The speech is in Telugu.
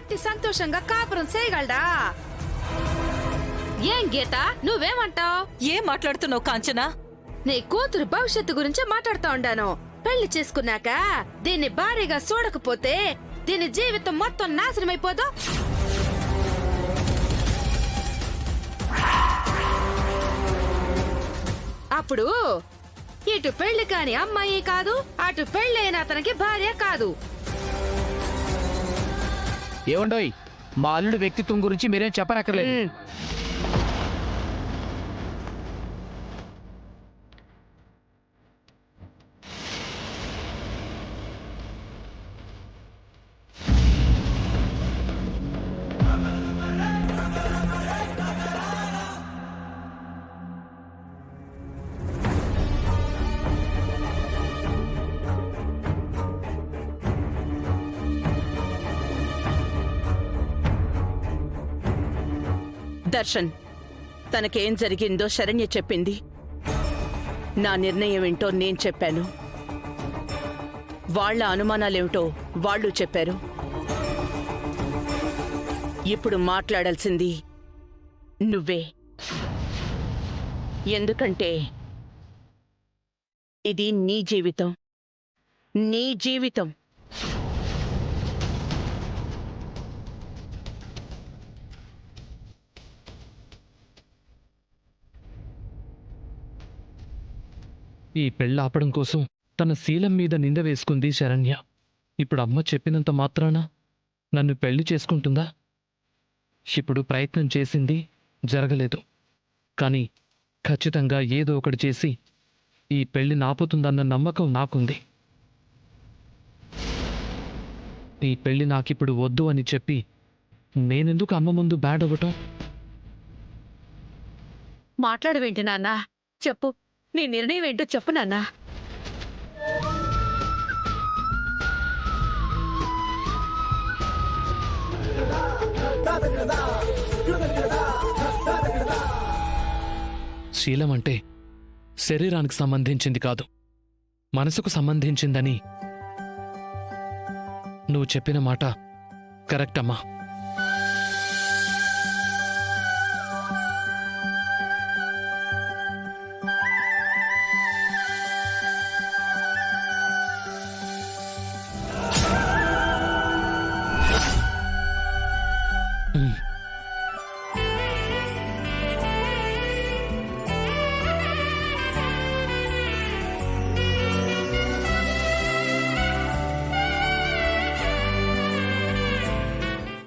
అట్టి సంతోషంగా కాపురం చేయగలడా? ఏం గీత, నువ్వేమంటావ్? ఏం మాట్లాడుతున్నావు కాంచనా? నీ కూతురు భవిష్యత్తు గురించి మాట్లాడుతా ఉండాను. పెళ్లి చేసుకున్నాక దీన్ని భారీగా చూడకపోతే దీని జీవితం మొత్తం నాశనమైపోదు. అప్పుడు ఇటు పెళ్లి కాని అమ్మాయి కాదు, అటు పెళ్లైన అతనికి భార్య కాదు. ఏమండోయ్, మా అల్లుడి వ్యక్తిత్వం గురించి మీరేం చెప్పనక్కర్లేదు. దర్శన్, తనకేం జరిగిందో శరణ్య చెప్పింది. నా నిర్ణయం ఏంటో నేను చెప్పాను. వాళ్ల అనుమానాలేమిటో వాళ్ళు చెప్పారు. ఇప్పుడు మాట్లాడాల్సింది నువ్వే. ఎందుకంటే ఇది నీ జీవితం, నీ జీవితం. ఈ పెళ్ళి ఆపడం కోసం తన శీలం మీద నింద వేసుకుంది శరణ్య. ఇప్పుడు అమ్మ చెప్పినంత మాత్రాన నన్ను పెళ్లి చేసుకుంటుందా? ఇప్పుడు ప్రయత్నం చేసింది, జరగలేదు. కానీ ఖచ్చితంగా ఏదో ఒకటి చేసి ఈ పెళ్లి నాపుతుందన్న నమ్మకం నాకుంది. ఈ పెళ్లి నాకిప్పుడు వద్దు అని చెప్పి నేనెందుకు అమ్మ ముందు బ్యాడ్ అవ్వటం? మాట్లాడవేంటి నాన్న? చెప్పు, నీ నిర్ణయం ఏంటో చెప్పు నాన్న. శీలం అంటే శరీరానికి సంబంధించింది కాదు, మనసుకు సంబంధించిందని నువ్వు చెప్పిన మాట కరెక్ట్ అమ్మా.